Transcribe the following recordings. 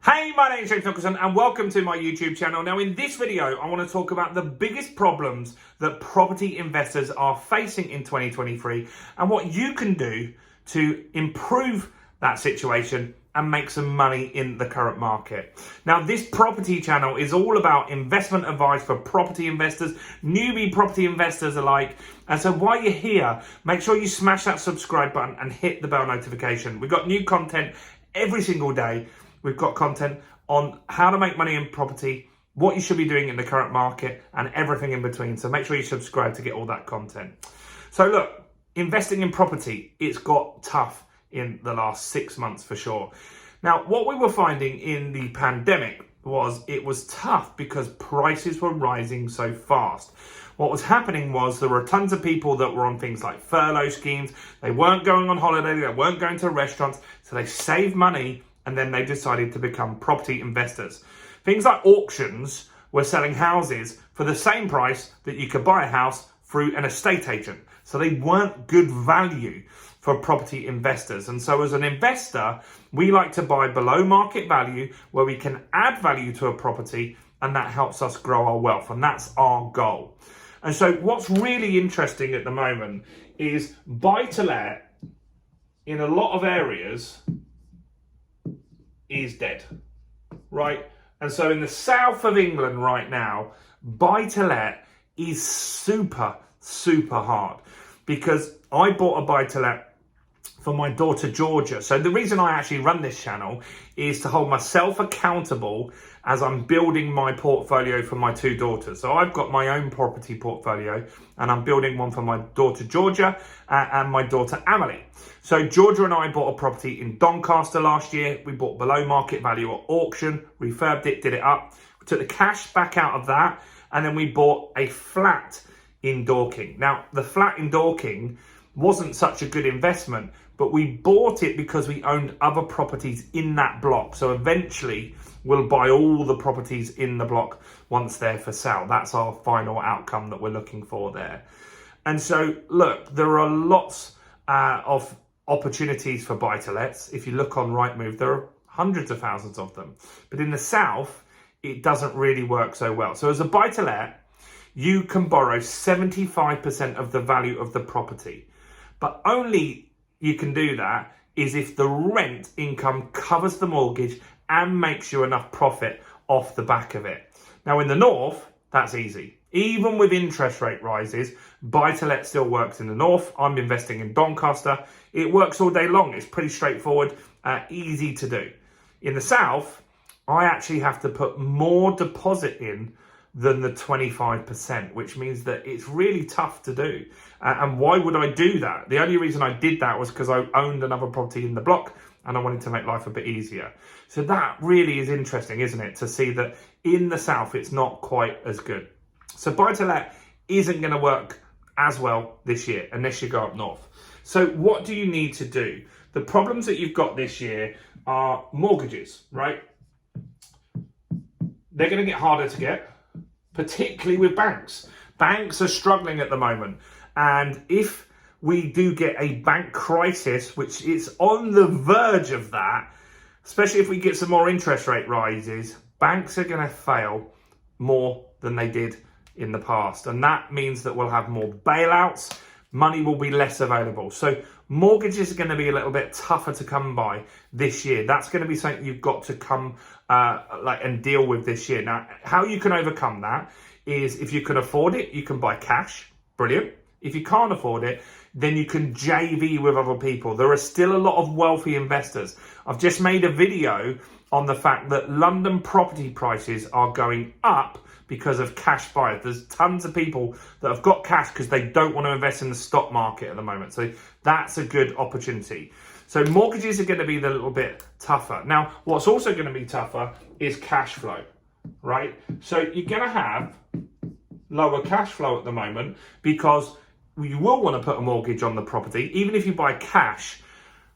Hey, my name is James Nicholson and welcome to my YouTube channel. Now in this video, I want to talk about the biggest problems that property investors are facing in 2023 and what you can do to improve that situation and make some money in the current market. Now this property channel is all about investment advice for property investors, newbie property investors alike. And so while you're here, make sure you smash that subscribe button and hit the bell notification. We've got new content every single day. We've got content on how to make money in property, what you should be doing in the current market, and everything in between. So make sure you subscribe to get all that content. So look, investing in property, it's got tough in the last 6 months for sure. Now, what we were finding in the pandemic was it was tough because prices were rising so fast. What was happening was there were tons of people that were on things like furlough schemes. They weren't going on holiday, they weren't going to restaurants, so they saved money and then they decided to become property investors. Things like auctions were selling houses for the same price that you could buy a house through an estate agent. So they weren't good value for property investors. And so as an investor, we like to buy below market value where we can add value to a property and that helps us grow our wealth. And that's our goal. And so what's really interesting at the moment is buy to let in a lot of areas is dead, right? And so in the south of England right now, buy to let is super hard because I bought a buy to let for my daughter Georgia. So the reason I actually run this channel is to hold myself accountable as I'm building my portfolio for my two daughters. So I've got my own property portfolio and I'm building one for my daughter Georgia and my daughter Amelie. So Georgia and I bought a property in Doncaster last year. We bought below market value at auction, refurbed it, did it up. We took the cash back out of that and then we bought a flat in Dorking. Now the flat in Dorking wasn't such a good investment, but we bought it because we owned other properties in that block. So eventually we'll buy all the properties in the block once they're for sale. That's our final outcome that we're looking for there. And so look, there are lots of opportunities for buy-to-lets. If you look on Rightmove, there are hundreds of thousands of them. But in the south, it doesn't really work so well. So as a buy-to-let, you can borrow 75% of the value of the property. But only you can do that is if the rent income covers the mortgage and makes you enough profit off the back of it. Now in the north, that's easy. Even with interest rate rises, buy-to-let still works in the north. I'm investing in Doncaster. It works all day long. It's pretty straightforward, easy to do. In the south, I actually have to put more deposit in than the 25%, which means that it's really tough to do. And why would I do that? The only reason I did that was because I owned another property in the block and I wanted to make life a bit easier. So that really is interesting, isn't it? To see that in the south, it's not quite as good. So buy-to-let isn't going to work as well this year unless you go up north. So what do you need to do? The problems that you've got this year are mortgages, right? They're going to get harder to get, particularly with banks. Banks are struggling at the moment. And if we do get a bank crisis, which is on the verge of that, especially if we get some more interest rate rises, banks are going to fail more than they did in the past. And that means that we'll have more bailouts, money will be less available. So mortgages are going to be a little bit tougher to come by this year. That's going to be something you've got to come and deal with this year. Now, how you can overcome that is if you can afford it, you can buy cash. Brilliant. If you can't afford it, then you can JV with other people. There are still a lot of wealthy investors. I've just made a video on the fact that London property prices are going up because of cash buyers. There's tons of people that have got cash because they don't want to invest in the stock market at the moment. So that's a good opportunity. So mortgages are going to be a little bit tougher. Now, what's also going to be tougher is cash flow, right? So you're going to have lower cash flow at the moment because you will want to put a mortgage on the property. Even if you buy cash,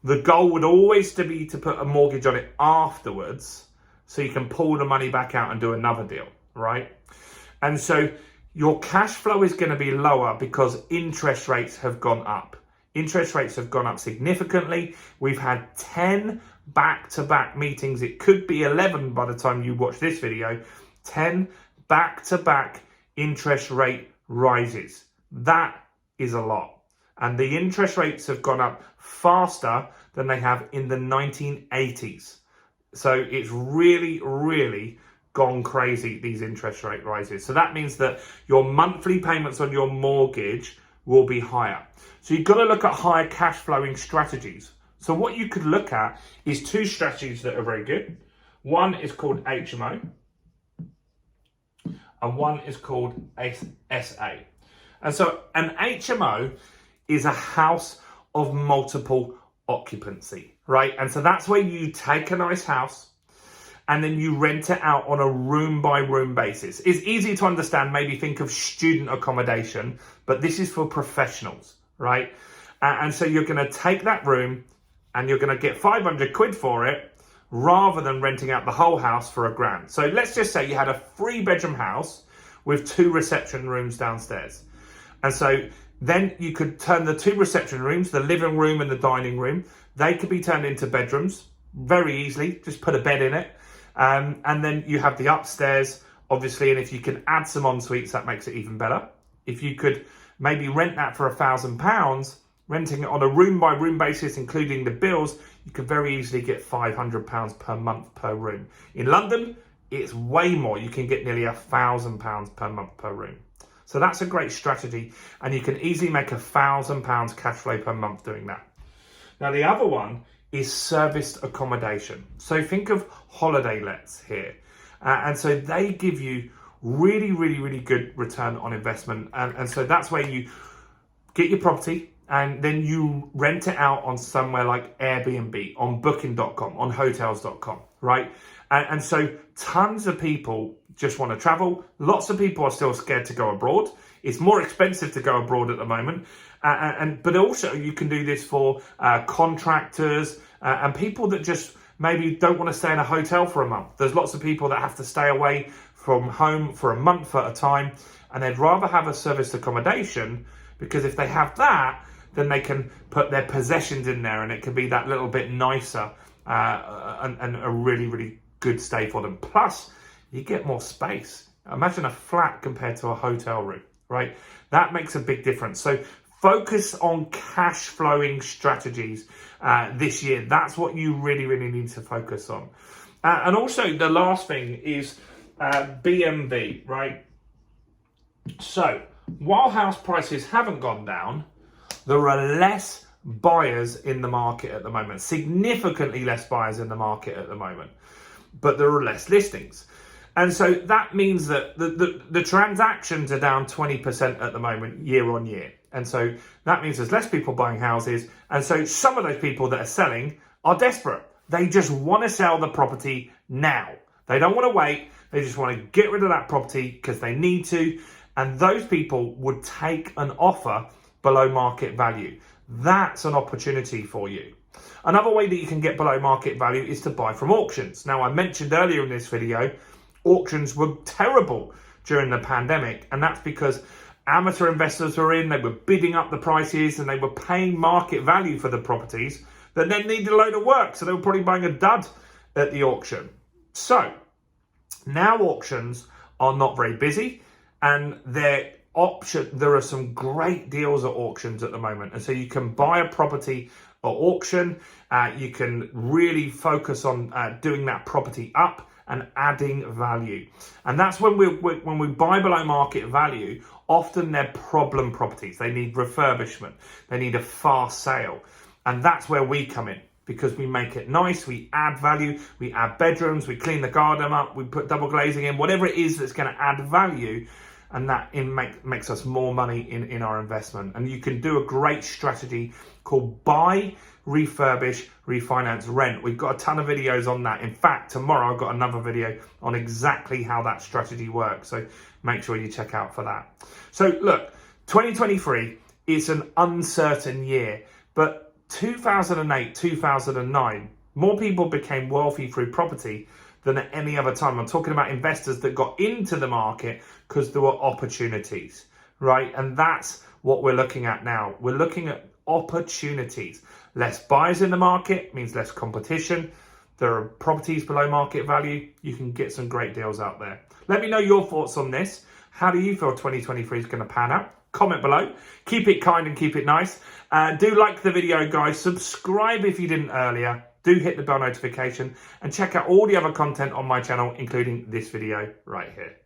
the goal would always be to put a mortgage on it afterwards so you can pull the money back out and do another deal, right? And so your cash flow is going to be lower because interest rates have gone up. Interest rates have gone up significantly. We've had 10 back-to-back meetings. It could be 11 by the time you watch this video. 10 back-to-back interest rate rises. That is a lot. And the interest rates have gone up faster than they have in the 1980s. So it's really, really gone crazy, these interest rate rises. So that means that your monthly payments on your mortgage will be higher. So you've got to look at higher cash flowing strategies. So what you could look at is two strategies that are very good. One is called HMO and one is called SA. And so an HMO is a house of multiple occupancy, right? And so that's where you take a nice house and then you rent it out on a room by room basis. It's easy to understand, maybe think of student accommodation, but this is for professionals, right? And so you're gonna take that room and you're gonna get 500 quid for it rather than renting out the whole house for £1,000. So let's just say you had a 3-bedroom house with 2 reception rooms downstairs. And so then you could turn the 2 reception rooms, the living room and the dining room, they could be turned into bedrooms very easily, just put a bed in it. And then you have the upstairs, obviously, and if you can add some en suites, that makes it even better. If you could maybe rent that for £1,000, renting it on a room by room basis, including the bills, you could very easily get £500 per month per room. In London, it's way more. You can get nearly £1,000 per month per room. So that's a great strategy, and you can easily make £1,000 cash flow per month doing that. Now, the other one is serviced accommodation. So think of holiday lets here. And so they give you really, really, really good return on investment. And so that's where you get your property and then you rent it out on somewhere like Airbnb, on booking.com, on hotels.com, right? And so tons of people just want to travel. Lots of people are still scared to go abroad. It's more expensive to go abroad at the moment. But also you can do this for contractors and people that just maybe don't want to stay in a hotel for a month. There's lots of people that have to stay away from home for a month at a time, and they'd rather have a serviced accommodation, because if they have that, then they can put their possessions in there and it can be that little bit nicer and a really, really good stay for them. Plus, you get more space. Imagine a flat compared to a hotel room, right? That makes a big difference. So focus on cash flowing strategies this year. That's what you really, really need to focus on. And also the last thing is B&B, right? So while house prices haven't gone down, there are less buyers in the market at the moment, significantly less buyers in the market at the moment, but there are less listings. And so that means that the transactions are down 20% at the moment, year on year. And so that means there's less people buying houses. And so some of those people that are selling are desperate. They just want to sell the property now. They don't want to wait. They just want to get rid of that property because they need to. And those people would take an offer below market value. That's an opportunity for you. Another way that you can get below market value is to buy from auctions. Now, I mentioned earlier in this video, auctions were terrible during the pandemic, and that's because amateur investors were in, they were bidding up the prices and they were paying market value for the properties that then needed a load of work. So they were probably buying a dud at the auction. So now auctions are not very busy, and there are some great deals at auctions at the moment. And so you can buy a property at auction. You can really focus on doing that property up and adding value. And that's when we buy below market value, often they're problem properties. They need refurbishment. They need a fast sale. And that's where we come in, because we make it nice, we add value, we add bedrooms, we clean the garden up, we put double glazing in, whatever it is that's going to add value. And that makes us more money in our investment. And you can do a great strategy called buy, refurbish, refinance, rent. We've got a ton of videos on that. In fact, tomorrow I've got another video on exactly how that strategy works. So make sure you check out for that. So look, 2023 is an uncertain year, but 2008, 2009, more people became wealthy through property than at any other time. I'm talking about investors that got into the market because there were opportunities, right? And that's what we're looking at now. We're looking at opportunities. Less buyers in the market means less competition. There are properties below market value. You can get some great deals out there. Let me know your thoughts on this. How do you feel 2023 is going to pan out? Comment below. Keep it kind and keep it nice. Do like the video, guys. Subscribe if you didn't earlier. Do hit the bell notification and check out all the other content on my channel, including this video right here.